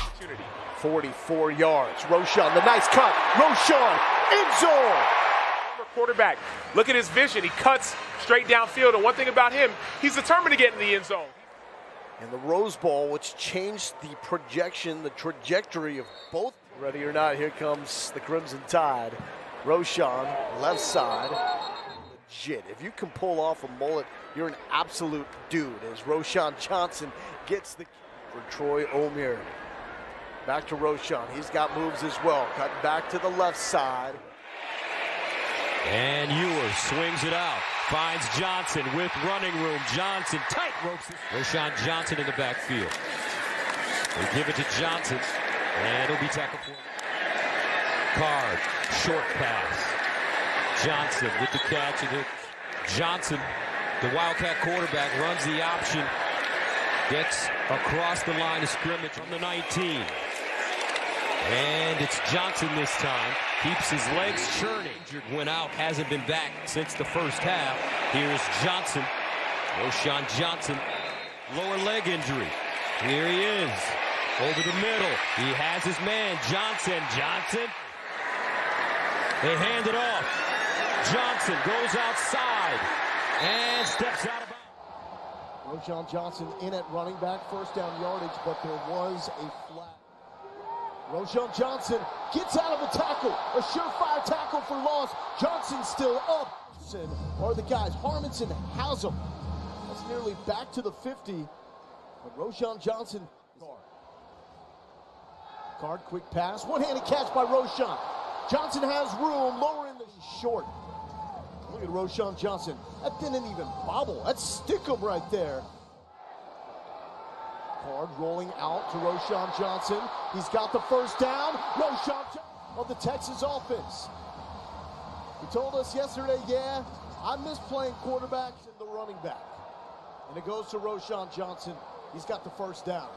Opportunity. 44 yards. Roschon, the nice cut. Roschon, end zone. Quarterback, look at his vision. He cuts straight downfield, and one thing about him, he's determined to get in the end zone. And the Rose Bowl, which changed the projection, the trajectory of both. Ready or not, here comes the Crimson Tide. Roschon, left side. Legit. If you can pull off a mullet, you're an absolute dude. As Roschon Johnson gets the for Troy O'Meara. Back to Roschon. He's got moves as well. Cut back to the left side. And Ewers swings it out. Finds Johnson with running room. Johnson tight ropes it. Roschon Johnson in the backfield. They give it to Johnson. And it'll be tackled for Card. Short pass. Johnson with the catch. And Johnson, the Wildcat quarterback, runs the option. Gets across the line of scrimmage from the 19. And it's Johnson this time. Keeps his legs churning. Went out, hasn't been back since the first half. Here's Johnson. Roschon Johnson. Lower leg injury. Here he is. Over the middle. He has his man. Johnson. They hand it off. Johnson goes outside. And steps out of bounds. Roschon Johnson in at running back. First down yardage, but there was a flag. Roschon Johnson gets out of a tackle, a surefire tackle for loss. Johnson still up. Are the guys, Harmonson has him. That's nearly back to the 50. But Roschon Johnson, Card, quick pass, one-handed catch by Roschon. Johnson has room, lower in the short. Look at Roschon Johnson. That didn't even bobble. That's stickum right there. Card rolling out to Roschon Johnson. He's got the first down. Roschon Johnson of the Texas offense. He told us yesterday, yeah, I miss playing quarterbacks and the running back. And it goes to Roschon Johnson. He's got the first down.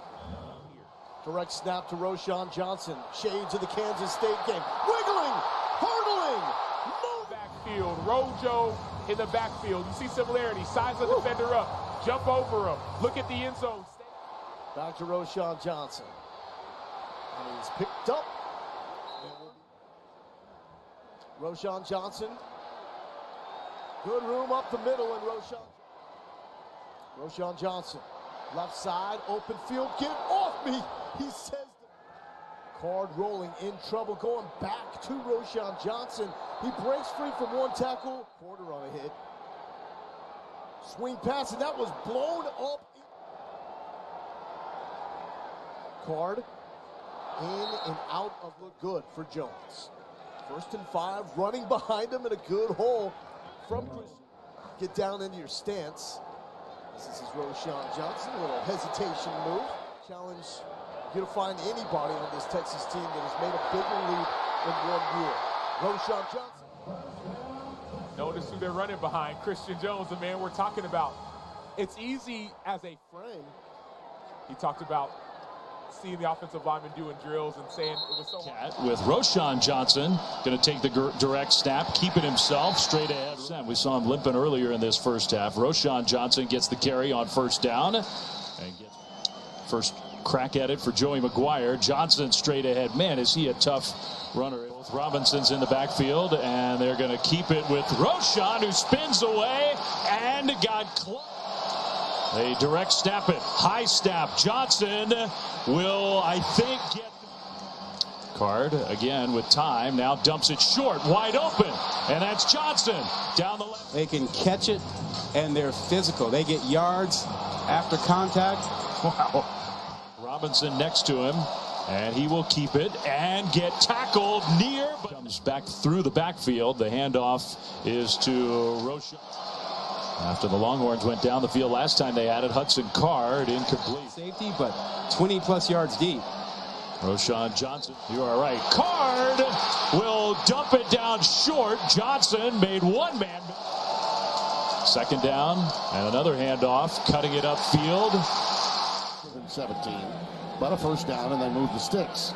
Direct snap to Roschon Johnson. Shades of the Kansas State game. Wiggling, hurdling, moving. Backfield, Rojo in the backfield. You see similarity. Size the defender up. Jump over him. Look at the end zone. Back to Roschon Johnson. And he's picked up. Roschon Johnson. Good room up the middle, and Roschon Johnson. Left side, open field. Get off me, he says. Card rolling, in trouble, going back to Roschon Johnson. He breaks free from one tackle. Quarter on a hit. Swing pass, and that was blown up. Card in and out of look good for Jones. 1st and 5, running behind him in a good hole from Chris. Get down into your stance. This is Roschon Johnson, a little hesitation move. Challenge you to find anybody on this Texas team that has made a bigger leap in 1 year. Roschon Johnson. Notice who they're running behind. Christian Jones, the man we're talking about. It's easy as a friend. He talked about seeing the offensive lineman doing drills and saying it was so hard. With Roschon Johnson going to take the direct snap, keeping himself straight ahead. We saw him limping earlier in this first half. Roschon Johnson gets the carry on first down and gets first crack at it for Joey McGuire. Johnson straight ahead. Man, is he a tough runner. Both Robinson's in the backfield, and they're going to keep it with Roschon, who spins away and got close. They direct snap it. High snap. Johnson will, I think, get Card again with time. Now dumps it short, wide open. And that's Johnson down the left. They can catch it, and they're physical. They get yards after contact. Wow. Robinson next to him, and he will keep it and get tackled near. But comes back through the backfield. The handoff is to Roschon. After the Longhorns went down the field last time they had it, Hudson Card incomplete. Safety, but 20-plus yards deep. Roschon Johnson, you are right. Card will dump it down short. Johnson made one man. 2nd down and another handoff, cutting it upfield. 17, but a first down, and they move the sticks.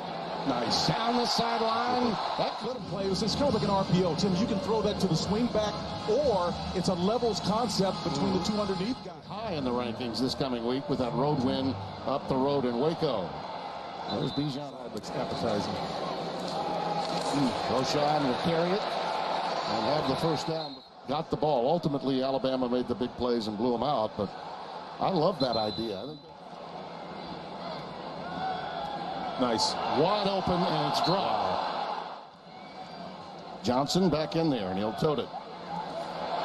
Nice. Down the sideline. That could have played. It's kind of like an RPO. Tim, you can throw that to the swing back, or it's a levels concept between the two underneath guys. High in the rankings this coming week with that road win up the road in Waco. There's Bijan. Looks appetizing. Roschon will carry it and have the first down. Got the ball. Ultimately, Alabama made the big plays and blew them out, but I love that idea. Nice. Wide open, and it's dry. Johnson back in there, and he'll tote it.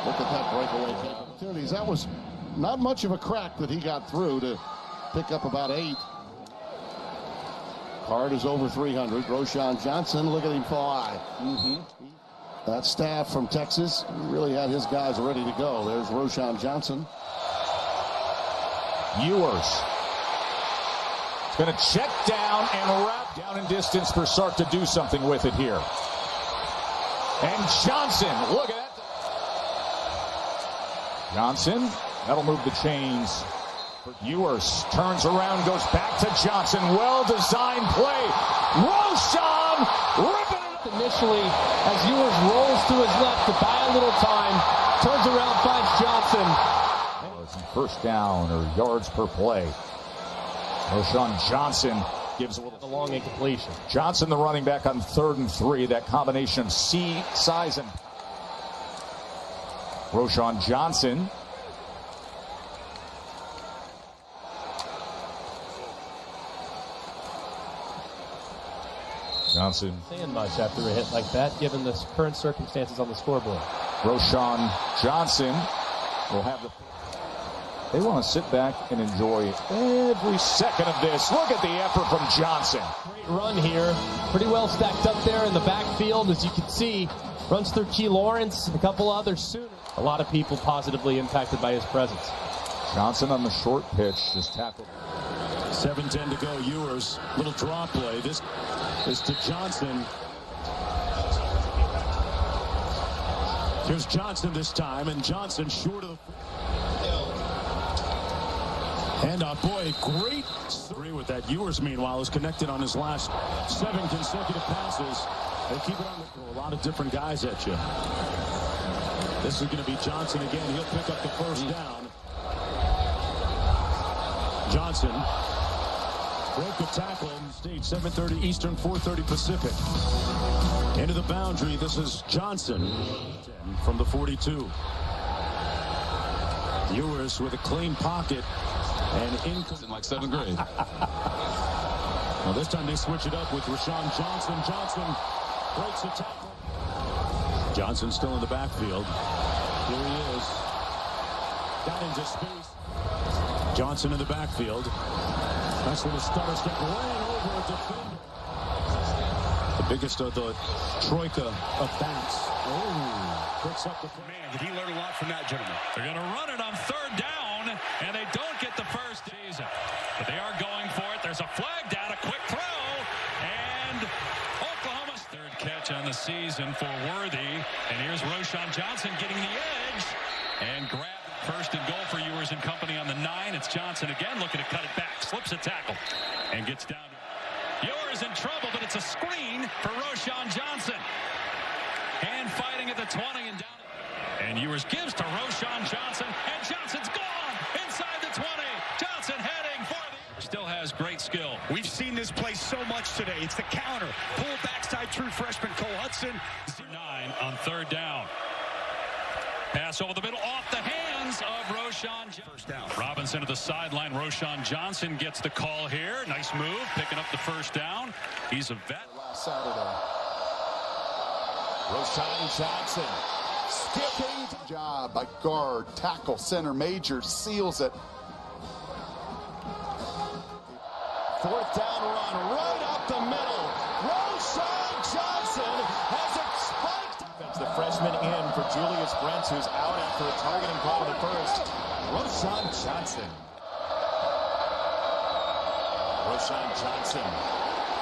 Look at that breakaway opportunities. That was not much of a crack that he got through to pick up about 8. Card is over 300. Roschon Johnson, look at him fly. That staff from Texas really had his guys ready to go. There's Roschon Johnson. Ewers. Going to check down and wrap down in distance for Sark to do something with it here. And Johnson, look at that. Johnson, that'll move the chains. Ewers turns around, goes back to Johnson. Well-designed play. Roschon ripping it up. Initially, as Ewers rolls to his left to buy a little time, turns around, finds Johnson. First down or yards per play. Roschon Johnson gives a long incompletion. Johnson, the running back, on 3rd and 3. That combination of size and Roschon Johnson. Johnson. Saying much after a hit like that, given the current circumstances on the scoreboard. Roschon Johnson will have the... They want to sit back and enjoy every second of this. Look at the effort from Johnson. Great run here. Pretty well stacked up there in the backfield, as you can see. Runs through Key Lawrence and a couple others sooner. A lot of people positively impacted by his presence. Johnson on the short pitch, just tackled. 7:10 to go. Ewers, little draw play. This is to Johnson. Here's Johnson this time, and Johnson short of the... And boy, great three with that. Ewers, meanwhile, is connected on his last 7 consecutive passes. They keep it on the a lot of different guys at you. This is going to be Johnson again. He'll pick up the first down. Johnson broke the tackle in state. 7:30 Eastern, 4:30 Pacific. Into the boundary. This is Johnson from the 42. Ewers with a clean pocket. And in like 7th grade. Well, this time they switch it up with Roschon Johnson. Johnson breaks the tackle. Johnson still in the backfield. Here he is. Down into space. Johnson in the backfield. That's when the stutter step ran over a defender. The biggest of the troika of backs. Oh, picks up the man. Did he learn a lot from that gentleman? They're going to run it on 3rd down, and they don't get the first season. But they are going for it. There's a flag down, a quick throw, and Oklahoma's 3rd catch on the season for Worthy. And here's Roschon Johnson getting the edge and grab 1st and goal for Ewers and company on the 9. It's Johnson again looking to cut it back, slips a tackle, and gets down. Ewers in trouble, but it's a screen for Roschon Johnson. And fighting at the 20 and down. And Ewers gives to Roschon Johnson, and Johnson's gone inside the 20. Johnson heading for the... Still has great skill. We've seen this play so much today. It's the counter. Pull backside true freshman Cole Hudson. 9 on 3rd down. Pass over the middle, off the hands of Roschon. First down. Robinson to the sideline. Roschon Johnson gets the call here. Nice move, picking up the 1st down. He's a vet. Last Saturday. Roschon Johnson skipping job by guard, tackle, center, major, seals it. 4th down run, right up the middle. Roschon Johnson has it spiked. The freshman in for Julius Brents, who's out after a targeting call in the 1st. Roschon Johnson. Roschon Johnson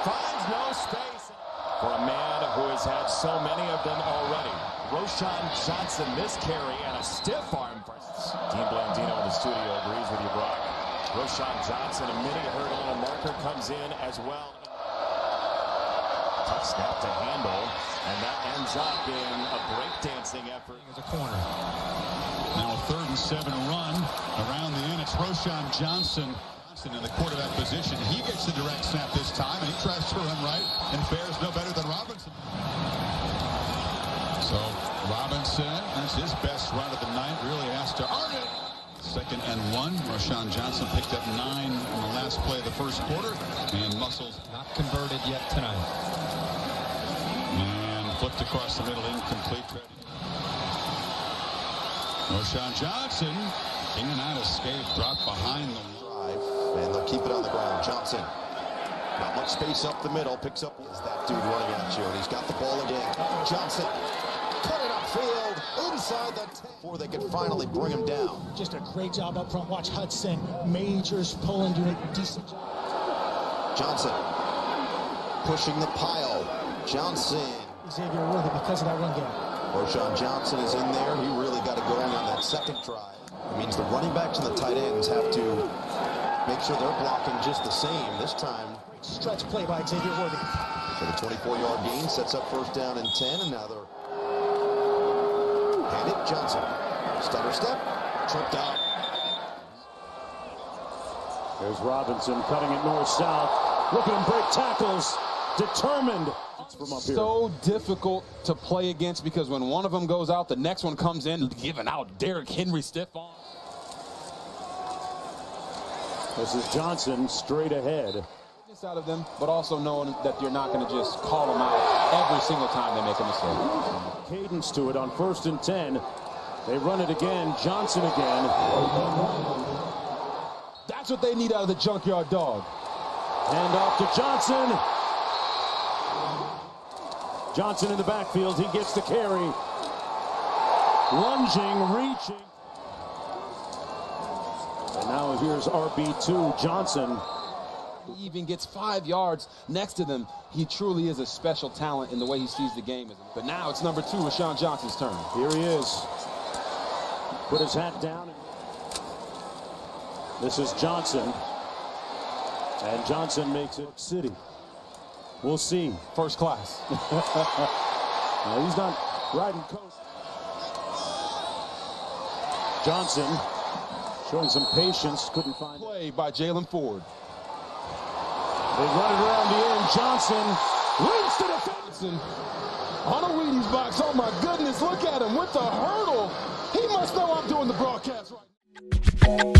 finds no space for a man who has had so many of them already. Roschon Johnson, this carry and a stiff arm. Dean Blandino in the studio agrees with you, Brock. Roschon Johnson, a mini hurdle and a marker comes in as well. Tough snap to handle, and that ends up in a breakdancing effort. As a corner. Now a 3rd and 7 run around the end. It's Roschon Johnson in the quarterback position. He gets the direct snap this time, and he tries to run right, and fares no better than Robinson. So Robinson, that's his best run of the night, really has to earn it. 2nd and 1. Roschon Johnson picked up 9 on the last play of the first quarter, and muscles Not converted yet tonight. and flipped across the middle, incomplete. Roschon Johnson, in and out escape, dropped behind the drive, and they'll keep it on the ground. Johnson, not much space up the middle, picks up is that dude running at you, and he's got the ball again. Johnson, cut it upfield, inside the 10, before they can finally bring him down. Just a great job up front. Watch Hudson, Majors, Poland doing a decent job. Johnson, pushing the pile. Johnson. Xavier Worthy because of that run game. Roschon Johnson is in there. He really got it going on that second drive. It means the running backs and the tight ends have to make sure they're blocking just the same. This time, stretch play by Xavier Worthy. So the 24-yard gain sets up 1st down and 10, and now they're hand it. Johnson, stutter step, tripped out. There's Robinson cutting it north-south. Look at him break tackles. Determined. From up here. So difficult to play against because when one of them goes out, the next one comes in, giving out Derrick Henry stiff on. This is Johnson straight ahead. Out of them, but also knowing that you're not going to just call them out every single time they make a mistake. Cadence to it on 1st and 10. They run it again. Johnson again. That's what they need out of the junkyard dog. Hand off to Johnson. Johnson in the backfield. He gets the carry. Lunging, reaching. And now here's RB2, Johnson. He even gets 5 yards next to them. He truly is a special talent in the way he sees the game. But now it's number 2, Roschon Johnson's turn. Here he is. Put his hat down. This is Johnson. And Johnson makes it City. We'll see. First class. No, he's not riding coast. Johnson showing some patience. Couldn't find it. Play by Jalen Ford. They run it around the end. Johnson leads to the fence. On a Wheaties box. Oh my goodness, look at him with the hurdle. He must know I'm doing the broadcast right now.